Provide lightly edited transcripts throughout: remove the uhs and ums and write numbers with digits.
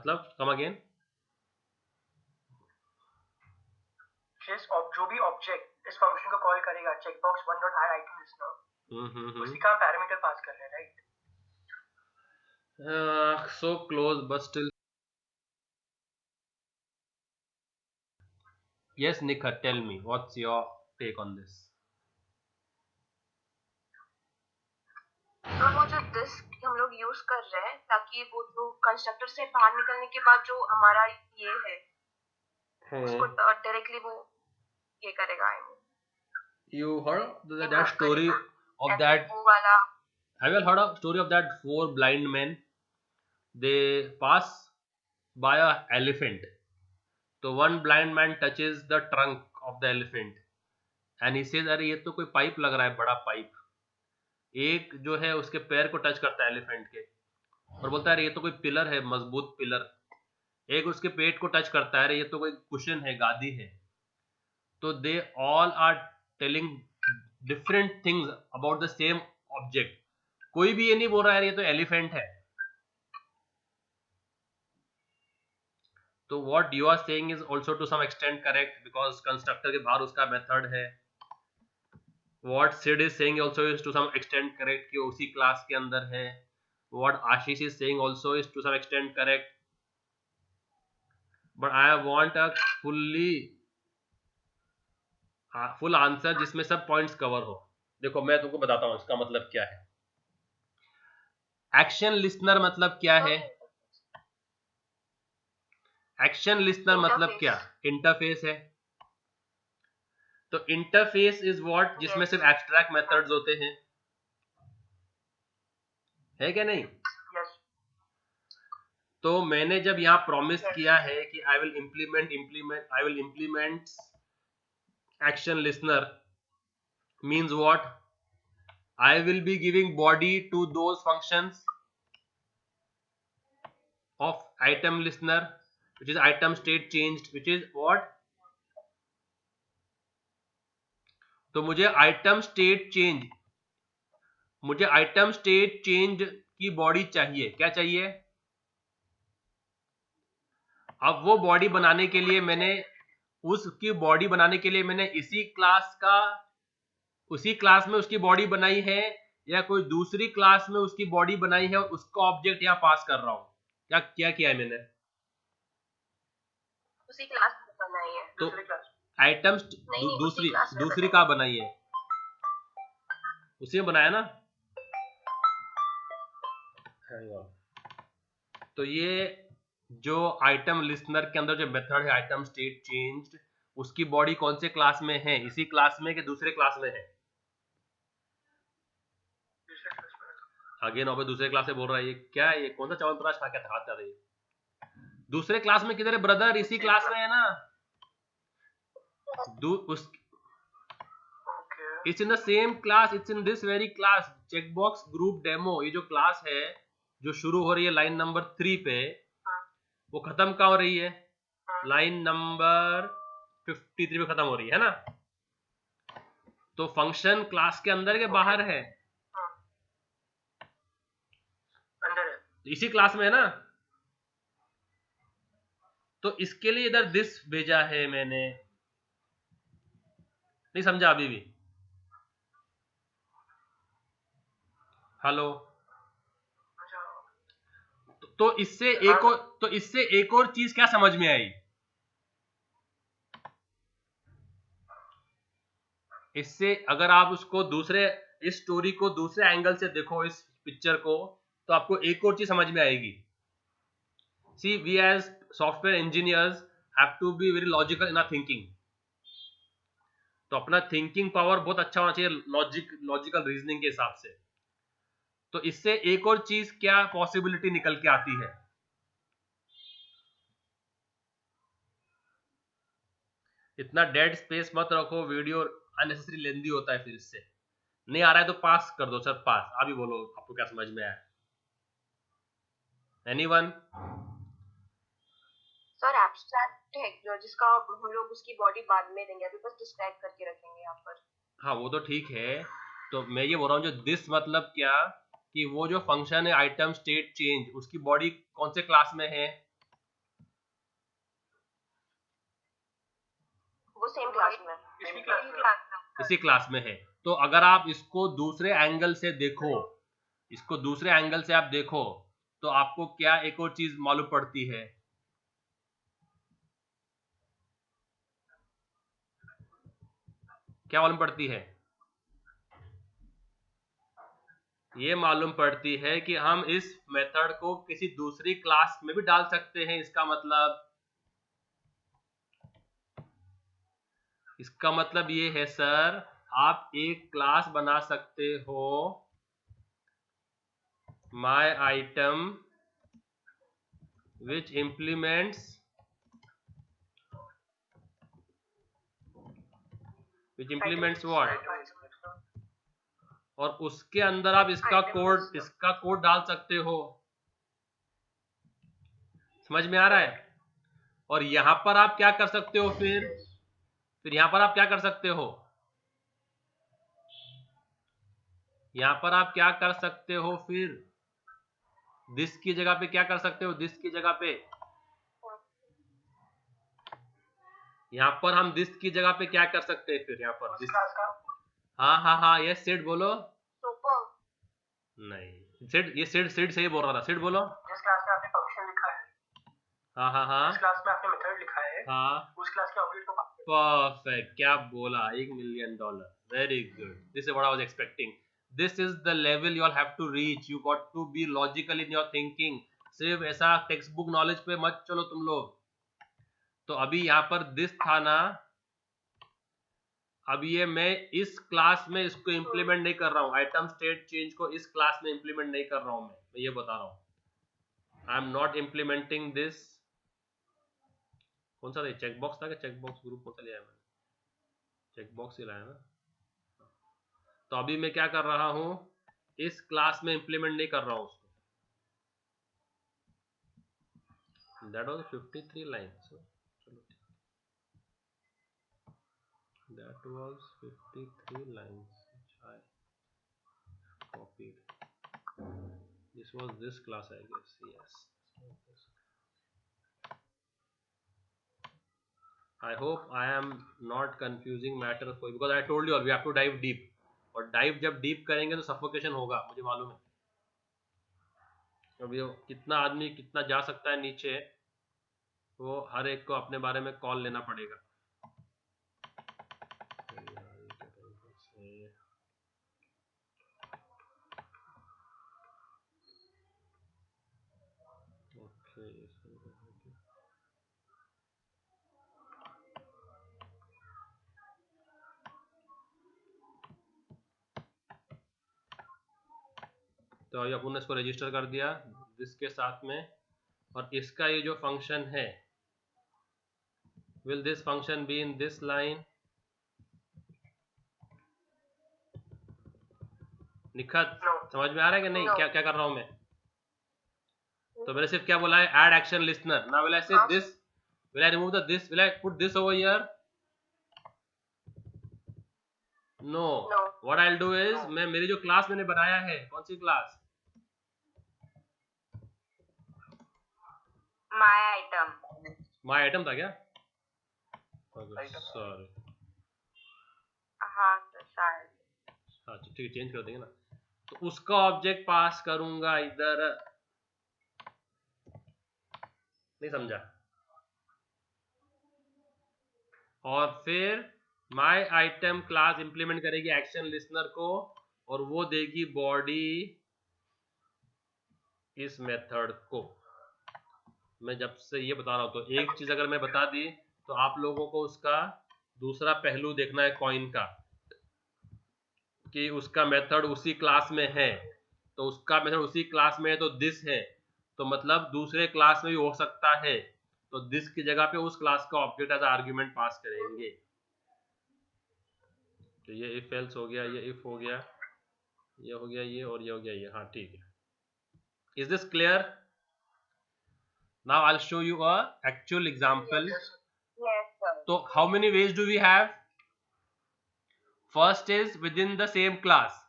मतलब come again. जो भी ऑब्जेक्ट इस फंक्शन को कॉल करेगा checkbox one dot add item listener, उसी का पैरामीटर पास कर रहे हैं, right? So close but still. Yes, Nikha, tell me what's your take on this? तो वो जो दिस हम लोग यूज कर रहे हैं ताकि वो जो कंस्ट्रक्टर से बाहर निकलने के बाद जो हमारा ये है उसको डायरेक्टली वो ये करेगा। You heard that story of that? वो वाला Have you heard of story of that 4 blind men? They pass by a elephant. So one blind man touches the trunk of the elephant and he says, अरे ये तो कोई pipe लग रहा है, बड़ा पाइप। एक जो है उसके पैर को टच करता है एलिफेंट के और बोलता है अरे ये तो कोई पिलर है, मजबूत पिलर। एक उसके पेट को टच करता है, अरे ये तो कोई कुशन है, गादी है। तो they all are telling different things about the same object. कोई भी ये नहीं बोल रहा है ये तो एलिफेंट है। तो what you are saying is also to some extent correct because constructor के बाहर उसका मेथड है। What Sid is saying also is to some extent correct कि उसी क्लास के अंदर है। What Ashish is saying also is to some extent correct, but I want a full answer जिसमें सब पॉइंट्स कवर हो। देखो मैं तुमको बताता हूं इसका मतलब क्या है। एक्शन लिस्नर मतलब क्या है? एक्शन लिस्नर मतलब क्या? इंटरफेस है। तो इंटरफेस इज व्हाट जिसमें सिर्फ एब्स्ट्रैक्ट मेथड्स होते हैं, है क्या नहीं? तो मैंने जब यहां प्रॉमिस किया है कि I will implement action listener means what? I will be giving body to those functions of item listener, which is item state changed, which is what? तो मुझे आइटम स्टेट चेंज की बॉडी चाहिए। क्या चाहिए? अब वो बॉडी बनाने के लिए मैंने उसी क्लास में उसकी बॉडी बनाई है या कोई दूसरी क्लास में उसकी बॉडी बनाई है और उसका ऑब्जेक्ट यहाँ पास कर रहा हूं। क्या किया है मैंने? उसी क्लास में बनाई है। तो आइटम्स दूसरी कहाँ बनाई है? उसी में बनाया ना। तो ये जो आइटम लिस्नर के अंदर जो मेथड है आइटम स्टेट चेंज्ड, उसकी बॉडी कौन से क्लास में है? इसी क्लास में कि दूसरे क्लास में है? अगेन अब दूसरे क्लास से बोल रहा है। ये क्या है? ये कौन सा चावल तराश खा के हाथ कर रही है? दूसरे क्लास में किधर है ब्रदर? इसी क्लास में है ना। It's in the same class, it's in this very class checkbox group demo. ये जो क्लास है जो शुरू हो रही है लाइन नंबर 3 पे, वो खत्म कहाँ हो रही है? लाइन नंबर 53 पे खत्म हो रही है ना। तो फंक्शन क्लास के अंदर के बाहर है? इसी क्लास में है ना। तो इसके लिए इधर दिस भेजा है मैंने। नहीं समझा अभी भी? हेलो। तो इससे एक और चीज क्या समझ में आई? इससे अगर आप उसको इस स्टोरी को दूसरे एंगल से देखो, इस पिक्चर को, तो आपको एक और चीज समझ में आएगी। See we as software engineers have to be very logical in our thinking. तो अपना थिंकिंग पावर बहुत अच्छा होना चाहिए लॉजिकल रीजनिंग के हिसाब से। तो इससे एक और चीज क्या पॉसिबिलिटी निकल के आती है? इतना डेड स्पेस मत रखो, वीडियो अननेसेसरी लेंदी होता है। फिर इससे नहीं आ रहा है तो पास कर दो सर, पास। अभी बोलो आपको क्या समझ में आया? एनीवन? सर एब्स्ट्रैक्ट है जिसका हम लोग उसकी बॉडी बाद में देंगे, अभी बस डिस्क्राइब करके रखेंगे यहाँ पर। हाँ वो तो ठीक है। तो मैं ये बोल रहा हूँ जो दिस मतलब क्या, कि वो जो फंक्शन है आइटम स्टेट चेंज, उसकी बॉडी कौन से क्लास में है? वो सेम क्लास में, इसी क्लास में है। तो अगर आप इसको दूसरे एंगल से देखो, इसको दूसरे एंगल से आप देखो, तो आपको क्या एक और चीज मालूम पड़ती है? क्या मालूम पड़ती है? ये मालूम पड़ती है कि हम इस मेथड को किसी दूसरी क्लास में भी डाल सकते हैं। इसका मतलब ये है सर, आप एक क्लास बना सकते हो my item which implements what, और उसके अंदर आप इसका कोड डाल सकते हो। समझ में आ रहा है? और यहां पर आप क्या कर सकते हो फिर यहां पर आप क्या कर सकते हो? यहां पर आप क्या कर सकते हो फिर? दिस की जगह पे क्या कर सकते हो? दिस की जगह पे, यहाँ पर हम दिस की जगह पे क्या कर सकते हैं फिर? यहाँ पर दिस, हाँ ये सेड बोलो। नहीं, सेड, ये सेड सही बोल रहा था। सेड बोलो। जिस क्लास में आपने फंक्शन लिखा है, हाँ जिस क्लास में आपने मेथड लिखा है, हाँ, उस क्लास के ऑब्जेक्ट को परफेक्ट, क्या बोला, $1 million, very good, this is what I was expecting. This is the level you all have to reach, you got to be logical in your thinking. सिर्फ ऐसा टेक्स्ट बुक नॉलेज पे मत चलो तुम लोग। तो अभी यहाँ पर दिस था ना, अब ये मैं इस क्लास में इसको इंप्लीमेंट नहीं कर रहा हूँ, आइटम स्टेट चेंज को इस क्लास में इंप्लीमेंट नहीं कर रहा हूँ मैं ये बता रहा हूँ। I am not implementing this. कौन सा था? चेकबॉक्स था क्या? चेकबॉक्स ग्रुप कौन सा लिया है मैंने? चेकबॉक्स ही लाया ना। तो अभी मैं क्या कर रहा हूँ, इस क्लास में इंप्लीमेंट नहीं कर रहा हूँ उसको। That was 53 lines. That was 53 lines which I copied. This was this class, I guess. Yes. I hope I am not confusing matter for you, because I told you all we have to dive deep. और dive जब deep करेंगे तो suffocation होगा, मुझे मालूम है। अभी कितना आदमी कितना जा सकता है नीचे, वो हर एक को अपने बारे में कॉल लेना पड़ेगा। तो अभी अपन ने इसको रजिस्टर कर दिया इसके साथ में, और इसका ये जो फंक्शन है, will this function be in this line? Nikhat समझ में आ रहा है कि नहीं? क्या क्या कर रहा हूं मैं? तो मैंने सिर्फ क्या बोला है, add action listener. Now will I say this? Will I remove the this? Will I put this over here? No. What I'll do is, मैं मेरी जो क्लास मैंने बनाया है, कौन सी क्लास? My item था क्या? सॉरी, हाँ शायद। हाँ ठीक है, चेंज कर देंगे ना। तो उसका ऑब्जेक्ट पास करूंगा इधर, नहीं समझा? और फिर माय आइटम क्लास इंप्लीमेंट करेगी एक्शन लिसनर को, और वो देगी बॉडी इस मेथड को। मैं जब से ये बता रहा हूं, तो एक चीज अगर मैं बता दी तो आप लोगों को उसका दूसरा पहलू देखना है कॉइन का, कि उसका मेथड उसी क्लास में है। तो उसका मेथड उसी क्लास में है तो दिस है, तो मतलब दूसरे क्लास में भी हो सकता है। तो दिस की जगह पे उस क्लास का ऑब्जेक्ट एज आर्ग्यूमेंट पास करेंगे। तो ये इफ एल्स हो गया, ये इफ हो गया, ये हो गया, ये और ये हो गया ये। हाँ ठीक है। Is this clear? Now I will show you a actual example. तो how many ways do we have? First is within the same class,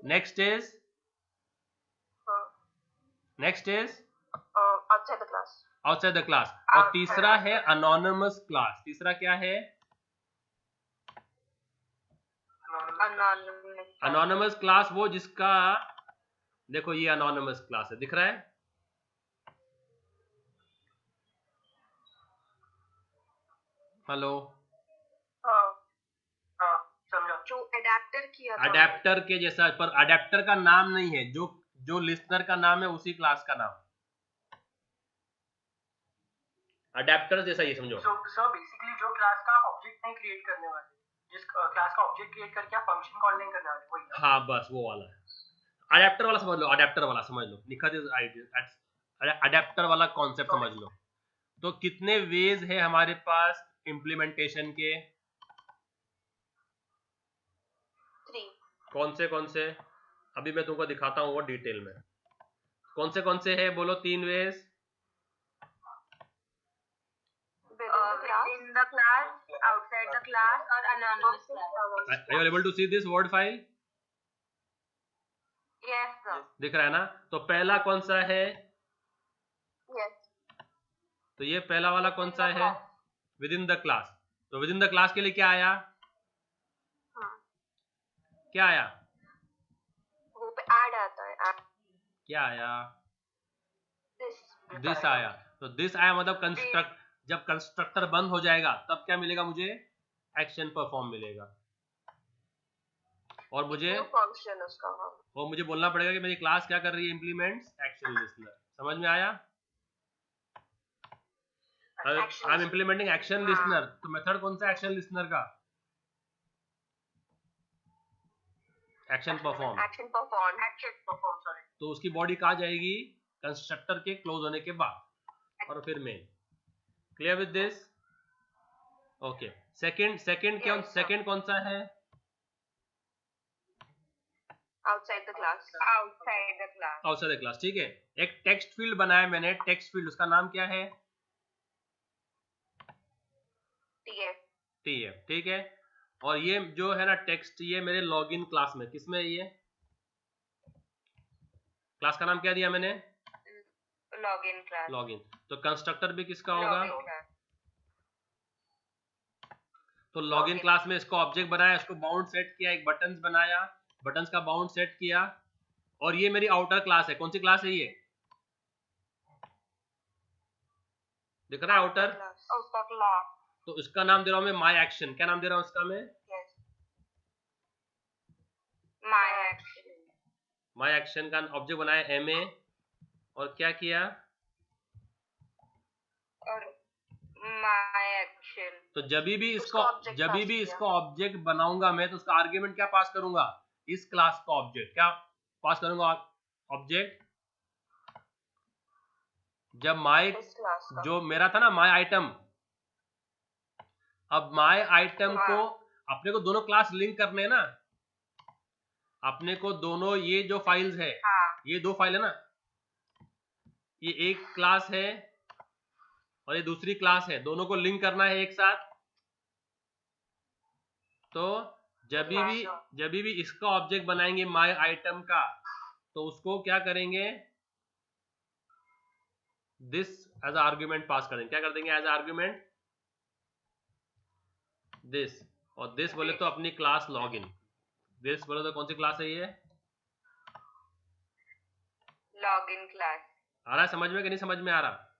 next is outside the class, outside the class, और तीसरा है anonymous class. तीसरा क्या है? Anonymous class वो जिसका, देखो ये अनोनिमस क्लास है, दिख रहा है? हेलो, समझा। जो अडेप्टर किया था, अडेप्टर के जैसा, पर अडेप्टर का नाम नहीं है, जो लिस्नर का नाम है उसी क्लास का नाम, अडेप्टर जैसा ये समझो। सो बेसिकली जो क्लास का ऑब्जेक्ट नहीं क्रिएट करने वाले, जिस क्लास का ऑब्जेक्ट क्रिएट करके आप फंक्शन कॉल नहीं करने वाले, वही। हाँ बस वो वाला है। अडेप्टर वाला समझ लो, अडेप्टर वाला समझ लो, निखत इज अडेप्टर वाला कॉन्सेप्ट समझ लो। तो कितने वेज है हमारे पास इम्प्लीमेंटेशन के? 3। कौन से? अभी मैं तुमको दिखाता हूँ वो डिटेल में। कौन से है, बोलो 3 veg. within the class, outside the class और anonymous class. Are you able to see this word file? Yes sir. दिख रहा है ना? तो पहला कौन सा है? Yes. तो ये पहला वाला कौन सा है? Within the class. तो विदिन द क्लास के लिए क्या आया? क्या आया? वो पे ऐड आता है। क्या आया? This. दिस आया। तो दिस आया मतलब कंस्ट्रक्ट, जब कंस्ट्रक्टर बंद हो जाएगा तब क्या मिलेगा मुझे? एक्शन परफॉर्म मिलेगा। और मुझे फंक्शन उसका, और मुझे बोलना पड़ेगा कि मेरी क्लास क्या कर रही है? Implements action listener. समझ में आया? I am implementing action listener. तो मेथड कौन सा एक्शन लिस्नर का? Action perform. तो उसकी बॉडी कहाँ जाएगी? कंस्ट्रक्टर के क्लोज होने के बाद और फिर main. Clear with this? Okay. Second कौन सा है? Outside the class. ठीक है। एक टेक्स्ट फील्ड बनाया मैंने, टेक्स्ट फील्ड, उसका नाम क्या है? TF। ठीक है। और ये जो है ना टेक्स्ट, ये मेरे लॉगिन क्लास में, किसमें है ये? क्लास का नाम क्या दिया मैंने? Login class. लॉगिन। तो कंस्ट्रक्टर भी किसका होगा? तो लॉगिन क्लास में इसको ऑब्जेक्ट बनाया, इसको बाउंड सेट किया, एक बटन्स बनाया, बटन्स का बाउंड सेट किया, और ये मेरी आउटर क्लास है। कौन सी क्लास है ये? दिख रहा है आउटर? तो इसका नाम दे रहा हूं मैं माई एक्शन। क्या नाम दे रहा हूं इसका मैं? माई एक्शन का ऑब्जेक्ट बनाया MA, और क्या किया? और माय एक्शन। तो जब भी इसको ऑब्जेक्ट बनाऊंगा मैं, तो उसका आर्ग्यूमेंट क्या पास करूंगा? इस क्लास का ऑब्जेक्ट। क्या पास करूंगा? ऑब्जेक्ट। जब माय, जो मेरा था ना माय आइटम, अब माय आइटम को अपने को दोनों क्लास लिंक करने हैं ना, अपने को दोनों, ये जो फाइल्स है, ये 2 फाइल है ना, ये एक क्लास है और ये दूसरी क्लास है, दोनों को लिंक करना है एक साथ। तो जब भी इसका ऑब्जेक्ट बनाएंगे माय आइटम का, तो उसको क्या करेंगे? दिस एज आर्ग्यूमेंट पास करेंगे। क्या कर देंगे एज आर्ग्यूमेंट? दिस। और दिस बोले तो अपनी क्लास लॉगिन। दिस बोले तो कौन सी क्लास है ये? Login class. आ रहा है समझ में कि नहीं समझ में आ रहा?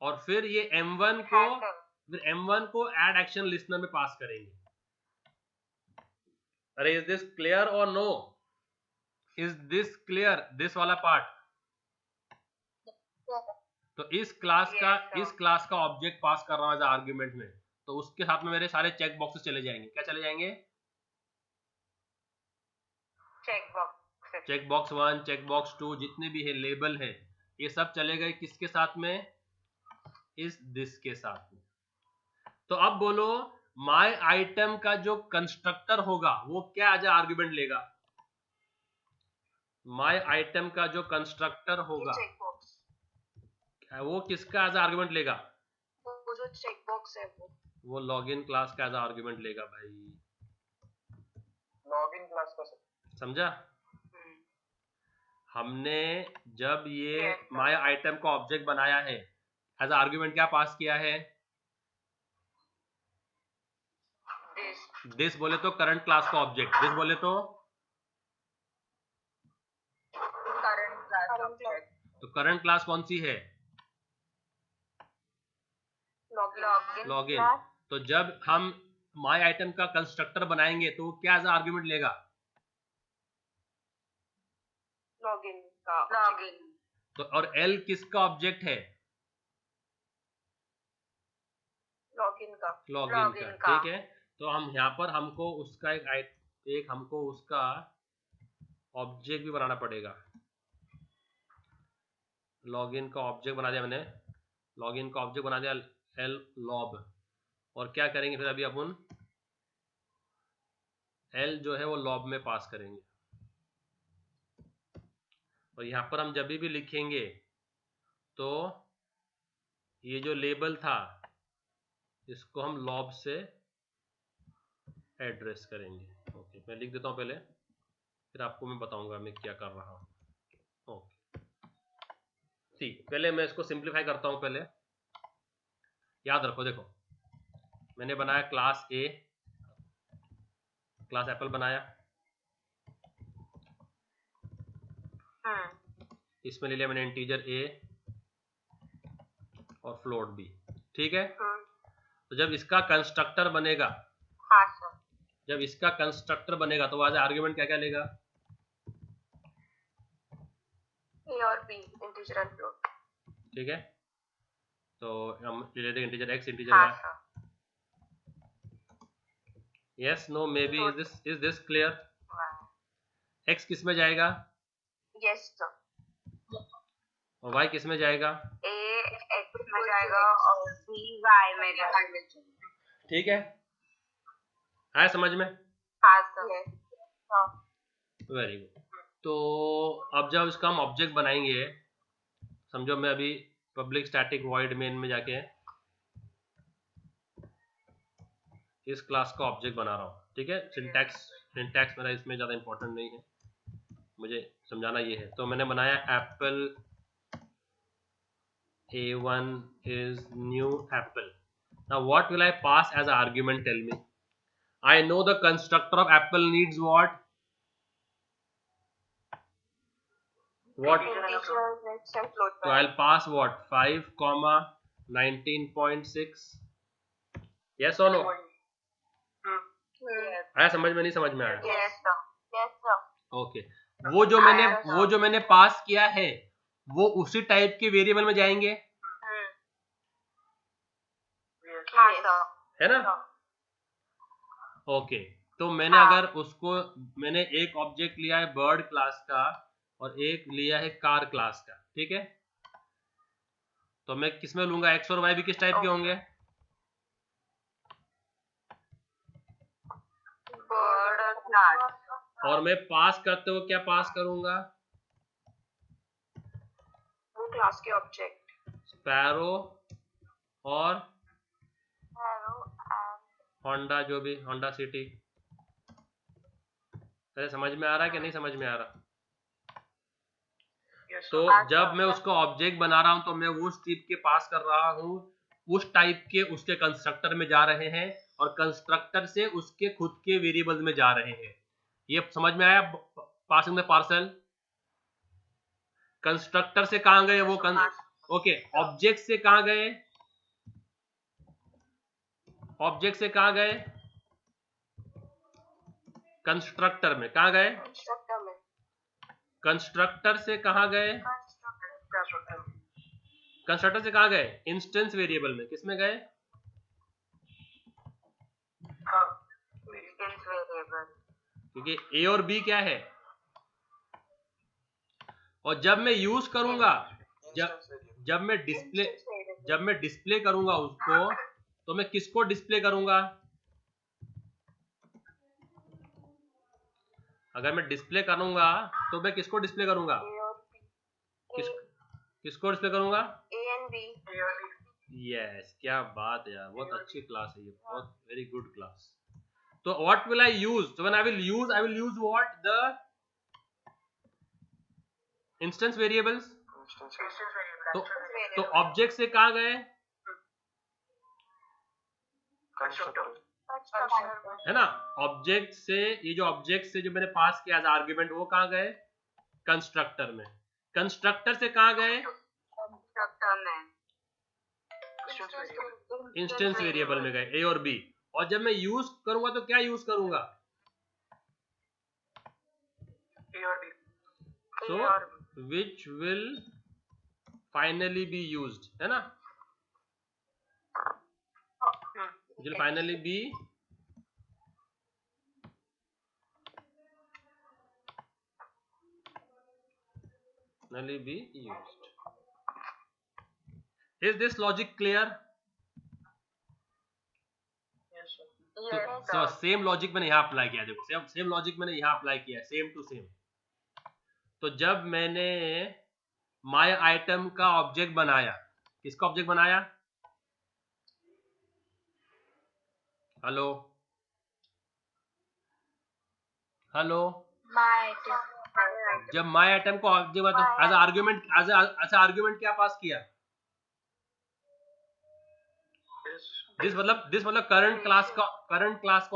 और फिर ये M1 को ऐड एक्शन लिस्नर में पास करेंगे। अरे इज दिस क्लियर और no? Is this clear? This वाला पार्ट। तो इस क्लास का ऑब्जेक्ट पास कर रहा हूं एज आर्ग्यूमेंट में, तो उसके साथ में मेरे सारे चेक बॉक्सेस चले जाएंगे। क्या चले जाएंगे? चेक बॉक्स 1, चेक बॉक्स 2, जितने भी है लेबल है, ये सब चले गए किसके साथ में? इस दिस के साथ में। तो अब बोलो, माय आइटम का जो कंस्ट्रक्टर होगा वो क्या एज आर्ग्यूमेंट लेगा? माय आइटम का जो कंस्ट्रक्टर होगा वो किसका एज आर्ग्यूमेंट लेगा? वो जो चेक बॉक्स है वो लॉगिन क्लास का एज आर्ग्यूमेंट लेगा भाई। लॉगिन क्लास का। समझा? हमने जब ये माय आइटम का ऑब्जेक्ट बनाया है, एज आर्ग्यूमेंट क्या पास किया है? दिस बोले तो करंट क्लास का ऑब्जेक्ट, दिस बोले तो करंट क्लास कौन सी है? लॉगिन। तो जब हम माई आइटम का कंस्ट्रक्टर बनाएंगे तो क्या एज आर्ग्यूमेंट लेगा? लॉगिन तो और एल किसका ऑब्जेक्ट है? लॉगिन का। ठीक है। तो हम यहाँ पर हमको उसका एक हमको उसका ऑब्जेक्ट भी बनाना पड़ेगा। लॉगिन का ऑब्जेक्ट बना दिया मैंने, लॉगिन का ऑब्जेक्ट बना दिया एल लॉब। और क्या करेंगे फिर अभी अपन एल जो है वो लॉब में पास करेंगे। और यहाँ पर हम जब भी लिखेंगे तो ये जो लेबल था इसको हम लॉब से एड्रेस करेंगे। ओके, मैं लिख देता हूँ पहले, फिर आपको मैं बताऊंगा मैं क्या कर रहा हूँ। ओके, ठीक, पहले मैं इसको सिंप्लीफाई करता हूँ। पहले याद रखो, देखो मैंने बनाया क्लास ए, क्लास एप्पल बनाया, इसमें ले लिया मैंने इंटीजर ए और फ्लोट बी। ठीक है। तो जब इसका कंस्ट्रक्टर बनेगा, जब इसका कंस्ट्रक्टर बनेगा तो आज आर्ग्यूमेंट क्या क्या लेगा? ए और बी, इंटीजर एंड फ्लोट। ठीक है। तो हम ले लेते हैं integer x, integer y. Yes, no, maybe, is this clear? X किस में जाएगा? Yes sir. और वाई किस में जाएगा? ए एक्स में जाएगा और बी वाई में जाएगा। ठीक है, आया समझ में? हाँ सर। Very good. तो अब जब इसका हम ऑब्जेक्ट बनाएंगे, समझो मैं अभी पब्लिक स्टैटिक वॉइड मेन में जाके इस क्लास का ऑब्जेक्ट बना रहा हूँ। ठीक है। सिंटैक्स मेरा इसमें ज़्यादा इंपॉर्टेंट नहीं है, मुझे समझाना ये है। तो मैंने बनाया Apple A1 is new apple. Now what will I pass as an argument? Tell me. I know the constructor of apple needs what? What? So I'll pass what? 5, 19.6. Yes or no? आया समझ में? नहीं समझ में आया? Yes sir. Yes sir. Okay, वो जो मैंने पास किया है वो उसी टाइप के वेरिएबल में जाएंगे, है ना? ओके, तो मैंने अगर उसको, मैंने एक ऑब्जेक्ट लिया है बर्ड क्लास का और एक लिया है कार क्लास का। ठीक है। तो मैं किस में लूंगा? एक्स और वाई भी किस टाइप के होंगे? Bird class. और मैं पास करते हुए क्या पास करूंगा? वो क्लास के ऑब्जेक्ट स्पैरो और होंडा, जो भी होंडा सिटी। अरे समझ में आ रहा है कि नहीं समझ में आ रहा? तो जब मैं उसको ऑब्जेक्ट बना रहा हूं तो मैं उस टाइप के पास कर रहा हूं, उस टाइप के उसके कंस्ट्रक्टर में जा रहे हैं और कंस्ट्रक्टर से उसके खुद के वेरिएबल्स में जा रहे हैं। ये समझ में आया? Passing the parcel. कंस्ट्रक्टर से कहां गए वो? ओके, ऑब्जेक्ट से कहां गए? ऑब्जेक्ट से कहां गए? कंस्ट्रक्टर में। कहां गए? कंस्ट्रक्टर से कहां गए? कंस्ट्रक्टर से कहां गए? इंस्टेंस वेरिएबल में। किसमें गए? क्योंकि ए और बी क्या है? और जब मैं यूज करूंगा, जब मैं डिस्प्ले करूंगा उसको, तो मैं किसको डिस्प्ले करूंगा? अगर मैं डिस्प्ले करूंगा तो मैं किसको डिस्प्ले करूंगा? किसको डिस्प्ले करूंगा? A and B. यस, क्या बात है यार, बहुत अच्छी क्लास है ये, बहुत वेरी गुड क्लास। तो what will I use? So when I will use what? The instance variables. तो ऑब्जेक्ट से कहां गए? है ना। ऑब्जेक्ट से, ये जो ऑब्जेक्ट से जो मैंने पास किया एज आर्ग्यूमेंट, वो कहाँ गए, कंस्ट्रक्टर में। कंस्ट्रक्टर से कहाँ गए, इंस्टेंस वेरिएबल में गए, ए और बी। और जब मैं यूज करूंगा तो क्या यूज करूंगा, ए और b. So which will finally be used, है ना, will finally be used. Is this logic clear? Yes, sir. तो सेम लॉजिक मैंने यहाँ अप्लाई किया, देखो सेम लॉजिक मैंने यहाँ अप्लाई किया, सेम टू सेम। तो जब मैंने माय आइटम का ऑब्जेक्ट बनाया, किसका ऑब्जेक्ट बनाया, हेलो हेलो, जब माय आइटम को ऑब्जेक्ट मतलब एज आर्ग्यूमेंट, एज आर्ग्यूमेंट क्या पास किया, दिस मतलब करंट क्लास का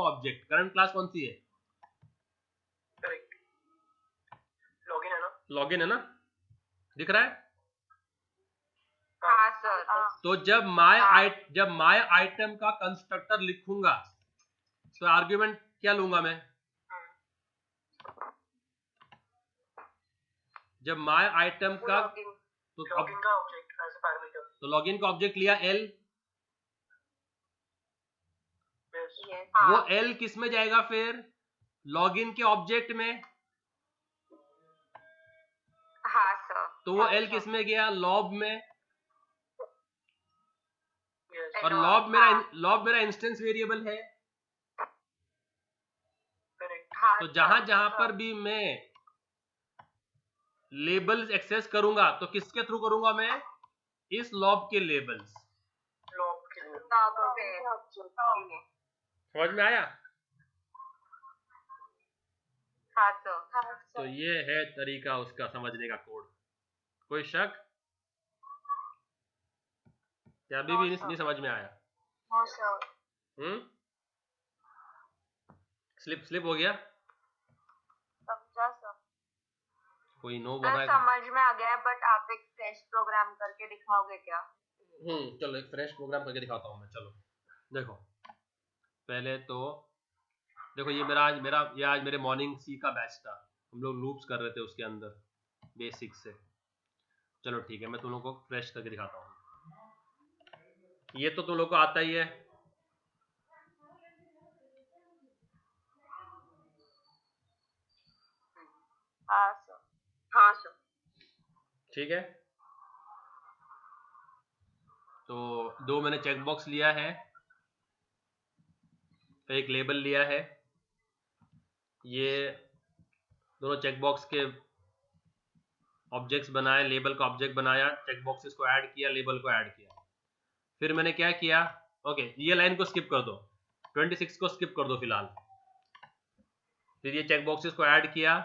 ऑब्जेक्ट। करंट क्लास कौन सी है, करेक्ट, लॉगिन है ना, लॉगिन है ना, दिख रहा है। हाँ सर। तो जब माय आइटम का कंस्ट्रक्टर लिखूंगा तो आर्ग्यूमेंट क्या लूंगा मैं, जब माय आइटम का लॉगिन का ऑब्जेक्ट एज अ पैरामीटर, तो लॉगिन का ऑब्जेक्ट लिया एल, वो एल किस में जाएगा फिर, लॉगिन के ऑब्जेक्ट में। हाँ सर। तो वो एल किस में गया, लॉब में। और लॉब मेरा इंस्टेंस वेरिएबल है। तो जहां पर भी मैं लेबल्स एक्सेस करूंगा तो किसके थ्रू करूंगा मैं, इस लॉब के लेबल्स। समझ में आया। हाँ सर। तो ये है तरीका उसका समझने का, कोड। कोई शक या अभी भी नहीं समझ में आया? स्लिप हो गया, समझा सर। कोई नो बोल रहा है, समझ में आ गया, बट आप एक फ्रेश प्रोग्राम करके दिखाओगे क्या? चलो एक फ्रेश प्रोग्राम करके दिखाता हूँ मैं। चलो देखो, पहले तो देखो ये आज मेरे मॉर्निंग सी का बैच था, हम लोग लूप्स कर रहे थे उसके अंदर बेसिक से। चलो ठीक है, मैं तुम लोगों को फ्रेश करके दिखाता हूँ। ये तो तुम लोग को आता ही है, हाँ सर। ठीक है। तो दो मैंने चेक बॉक्स लिया है, एक लेबल लिया है। ये दोनों चेक बॉक्स के ऑब्जेक्ट्स बनाए, लेबल का ऑब्जेक्ट बनाया, चेक बॉक्सेस को ऐड किया, लेबल को ऐड किया। फिर मैंने क्या किया, ओके ये लाइन को स्किप कर दो, 26 को स्किप कर दो फिलहाल। फिर ये चेक बॉक्सेस को ऐड किया,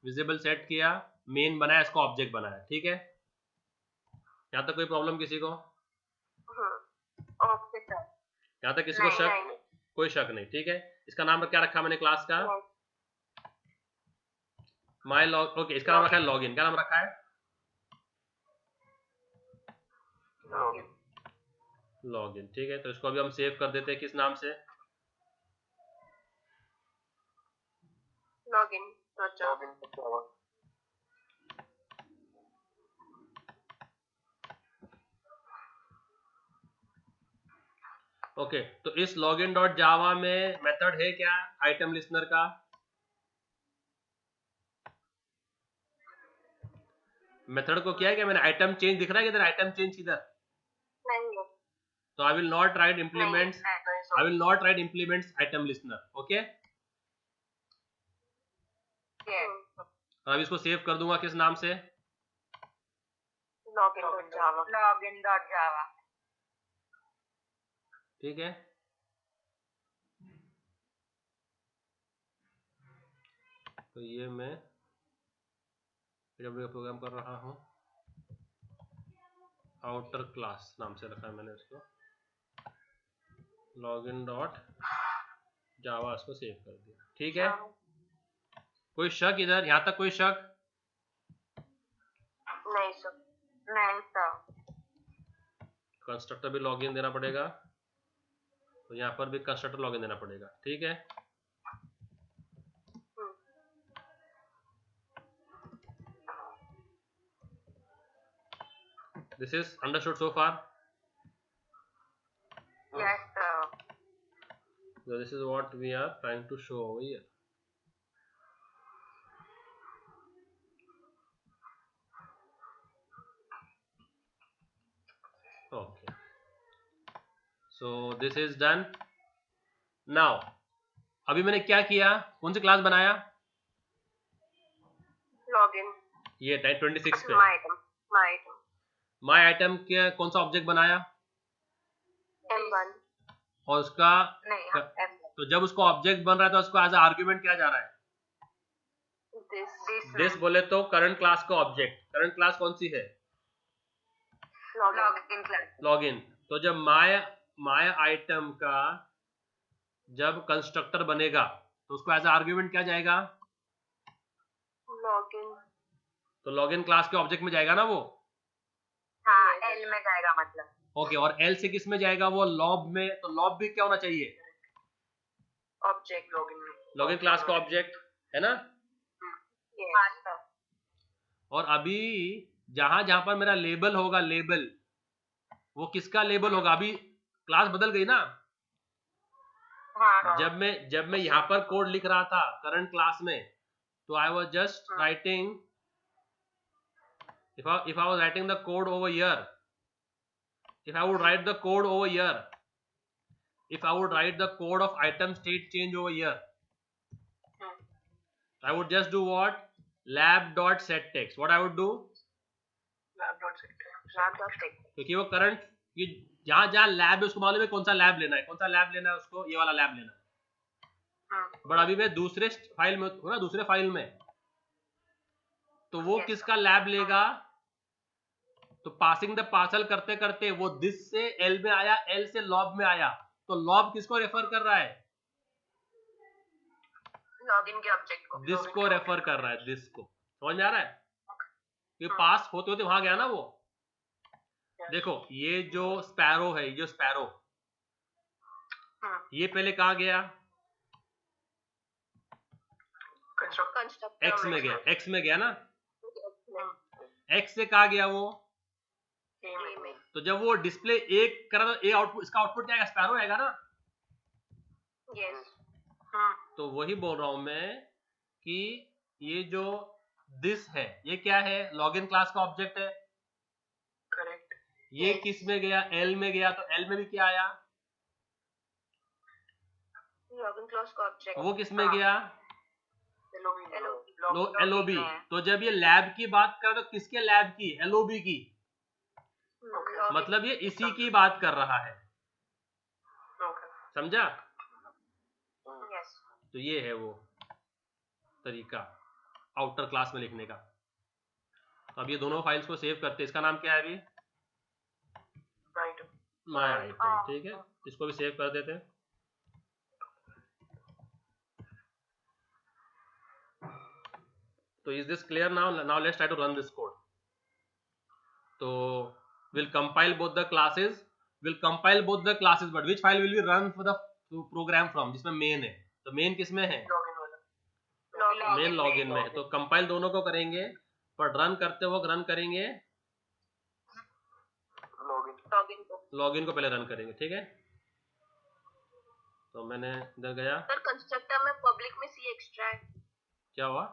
विजिबल सेट किया, मेन बनाया, इसको ऑब्जेक्ट बनाया। ठीक है, यहाँ तक कोई प्रॉब्लम किसी को? Okay sir. यहाँ तक किसी को शक? कोई शक नहीं, ठीक है। इसका नाम क्या रखा मैंने क्लास का, माय लॉग। ओके, इसका नाम रखा है लॉगिन। क्या नाम रखा है, लॉगिन। ठीक है, तो इसको अभी हम सेव कर देते हैं, किस नाम से, लॉगिन। ओके, तो इस लॉगिन डॉट जावा में मेथड है क्या, आइटम लिस्नर का? मेथड को क्या है, क्या मैंने आइटम चेंज दिख रहा है किधर, आइटम चेंज किधर? नहीं। तो I will not right implements, item listener. Okay, अब इसको सेव कर दूंगा किस नाम से, login.java। ठीक है। तो ये मैं प्रोग्राम कर रहा हूँ, आउटर क्लास नाम से रखा है मैंने इसको, लॉगिन डॉट जावा इसको सेव कर दिया, ठीक है। कोई शक इधर, यहाँ तक कोई शक? नहीं सर, नहीं सर। कंस्ट्रक्टर भी लॉगिन देना पड़ेगा, तो यहाँ पर भी कंस्ट्रक्टर लॉगिन देना पड़ेगा, ठीक है। This is understood so far? Yes sir. So this is what we are trying to show over here. Okay. So this is done. Now, अभी मैंने क्या किया, कौन सी क्लास बनाया? लॉगिन। ये 26 पे माय आइटम के कौन सा ऑब्जेक्ट बनाया? M1। और उसका नहीं, M1। तो जब उसको ऑब्जेक्ट बन रहा है तो उसको एज आर्ग्यूमेंट क्या जा रहा है? दिस बोले तो करंट क्लास का ऑब्जेक्ट। करंट क्लास कौन सी है? Login class. लॉगिन। तो जब माय आइटम का जब कंस्ट्रक्टर बनेगा तो उसको एज आर्ग्यूमेंट क्या जाएगा? लॉगिन। तो लॉगिन क्लास के ऑब्जेक्ट में जाएगा ना वो? हाँ, L में जाएगा मतलब। ओके, और L से किस में जाएगा वो? लॉब में। तो लॉब भी क्या होना चाहिए? ऑब्जेक्ट। लॉगिन क्लास का ऑब्जेक्ट है ना? yes. और अभी जहां जहां पर मेरा लेबल होगा, लेबल वो किसका लेबल होगा? अभी क्लास बदल गई ना। हाँ। जब मैं यहाँ पर कोड लिख रहा था करंट क्लास में, तो I was just writing, if I was writing the code over here, if I would write the code over here, if I would write the code of item state change over here, I would just do what? lab.setText. What I would do? lab.setText। क्योंकि वो current, ये जहां lab है उसको मालूम है कौन सा लैब लेना है, कौन सा लैब लेना है उसको, ये वाला लैब लेना है। बट अभी मैं दूसरे फाइल में हूं ना, दूसरे फाइल में, तो वो किसका लैब लेगा? तो पासिंग द पार्सल करते करते वो दिस से एल में आया, एल से लॉब में आया, तो लॉब किसको रेफर कर रहा है? लॉगिन के ऑब्जेक्ट को। दिस को रेफर कर रहा है, दिस को। समझ में आ रहा है? ये पास होते होते वहां गया ना वो। देखो ये जो स्पैरो है, ये स्पैरो, ये पहले कहाँ गया? एक्स में गया, एक्स में गया ना। एक्स से कहाँ गया वो? तो जब वो डिस्प्ले एक करा तो ए आउटपुट, इसका आउटपुट क्या आएगा? स्पैरो आएगा ना। यस। तो वही बोल रहा हूं मैं कि ये जो दिस है ये क्या है? लॉगिन क्लास का ऑब्जेक्ट है। करेक्ट। ये किस में गया? एल में गया, तो एल में भी क्या आया? लॉगिन क्लास का ऑब्जेक्ट। वो किस में गया? एलओबी। तो जब ये लैब की बात कर रहे तो किसके लैब की? एलओबी की। मतलब ये इसी की बात कर रहा है। समझा? तो ये है वो तरीका आउटर क्लास में लिखने का। अब ये दोनों फाइल्स को सेव करते हैं। इसका नाम क्या है अभी? My item. ठीक है, इसको भी सेव कर देते हैं। तो is this clear now? Now let's try to run this code. तो will compile both the classes, but which file will be run for the program from? जिसमें मेन है। तो मेन किस में है? मेन लॉगिन में है। तो कंपाइल दोनों को करेंगे, पर रन करते वक्त रन करेंगे लॉगिन को पहले रन करेंगे। ठीक है, तो मैंने इधर गया। सर कंस्ट्रक्टर में पब्लिक में सी एक्सट्रैक्ट। क्या हुआ?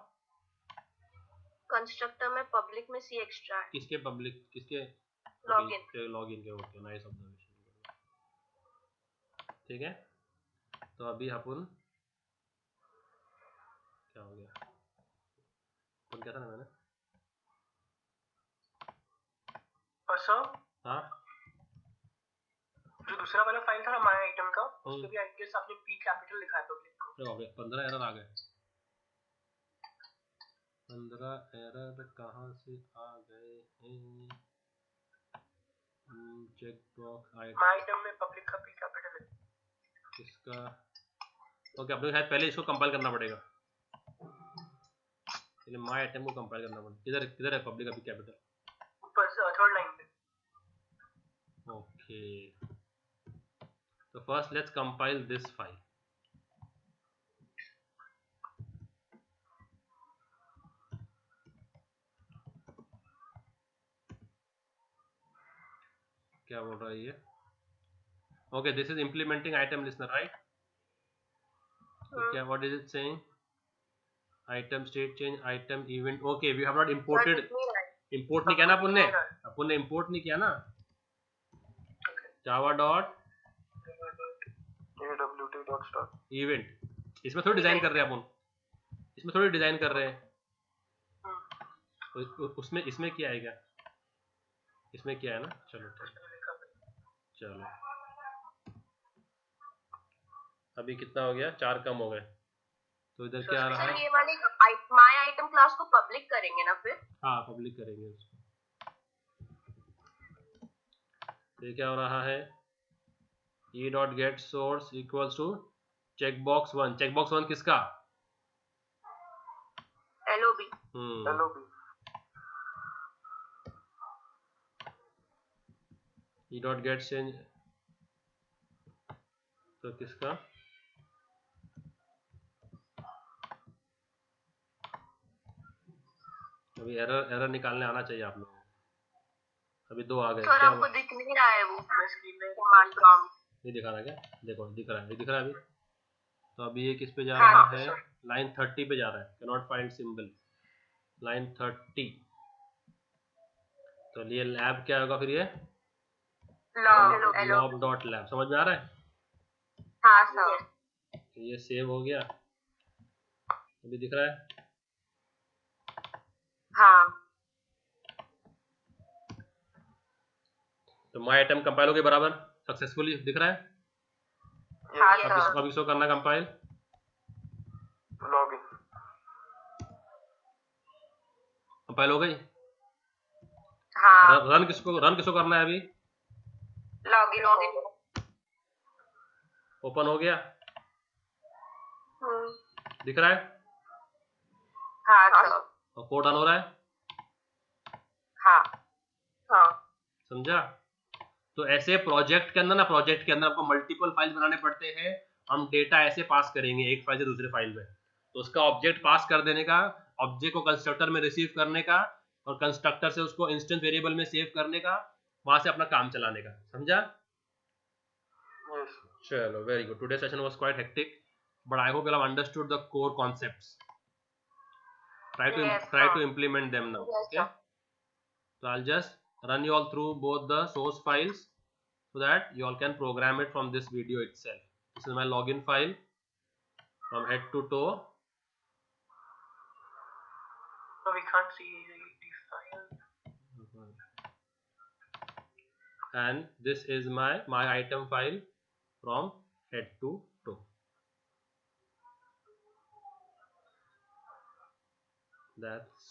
कंस्ट्रक्टर में पब्लिक में सी एक्सट्रैक्ट। किसके पब्लिक? किसके? लॉगिन के। Okay, nice observation. ठीक है, तो अभी अपन क्या हो गया? अपन क्या था ना मैंने? हाँ, जो दूसरा वाला फाइल था माय आइटम का, उसमें भी आई गेस आपने पी कैपिटल लिखा है पब्लिक को। क्या हो गया? 15 एरर आ गए। 15 एरर कहाँ से आ गए हैं? चेक बॉक्स माय आइटम में पब्लिक का पी कैपिटल है। इसका ओके, अपने शायद पहले इसको कंपाइल करना पड़ेगा, पहले माय आइटम को कंपाइल करना पड़ेगा। किधर किधर है पब्लिक अभी कैपिटल? ऊपर थर्ड लाइन पे। ओके, तो first let's compile this file. क्या बोल रहा है ये? Okay, this is implementing item listener, right? क्या, what is it saying? Item state change, item event. Okay, we have not imported, import नहीं किया ना अपन ने इंपोर्ट नहीं किया ना। java dot event, इसमें थोड़ी डिजाइन कर रहे हैं अपन, इसमें थोड़ी डिजाइन कर रहे हैं। उसमें इसमें क्या है, क्या इसमें क्या है ना। चलो चलो, अभी कितना हो गया, 4 कम हो गए, तो इधर क्या आ रहा है? ये वाली माय आइटम क्लास को पब्लिक करेंगे ना फिर? हाँ, पब्लिक करेंगे उसको। ये क्या हो रहा है? e dot get source equals to checkbox 1। Checkbox 1 किसका? LOB। e dot get change तो किसका? अभी एरर निकालने आना चाहिए आप लोगों को। अभी 2 आ गए। सर आपको दिख नहीं रहा है वो स्क्रीन में कमांड प्रॉम्प्ट? ये दिखा रहा है क्या? देखो दिख रहा है, ये दिख रहा है अभी। तो अभी ये किस पे जा रहा है? लाइन 30 पे जा रहा है। Can not find symbol, line 30। तो ये लैब क्या होगा फिर? ये लॉब डॉट लैब। समझ में आ रहा है? हाँ सर। तो ये सेव हो गया, अभी दिख रहा है। हाँ, तो माय आइटम कंपाइल हो गए बराबर, सक्सेसफुली दिख रहा है। हाँ अब इसको करना कंपाइल, लॉगिन। कंपाइल हो गई। हाँ, रन किसको करना है अभी? लॉगिन। ओपन हो गया, दिख रहा है। हाँ सर। और कोड रन हो रहा है। हाँ। समझा? तो ऐसे प्रोजेक्ट के अंदर आपको मल्टीपल फाइल बनाने पड़ते हैं। हम डेटा ऐसे पास करेंगे एक फाइल से दूसरे फाइल में, तो उसका ऑब्जेक्ट पास कर देने का, ऑब्जेक्ट को कंस्ट्रक्टर में रिसीव करने का, और कंस्ट्रक्टर से उसको इंस्टेंस वेरिएबल में सेव करने का, वहां से अपना काम चलाने का। समझा? चलो, very good. Today session was quite hectic, but I hope you have understood the core concepts. Try to implement them now. Okay, so I'll just run you all through both the source files so that you all can program it from this video itself. This is my login file from head to toe. So we can't see the file. And this is my item file from head to toe. That's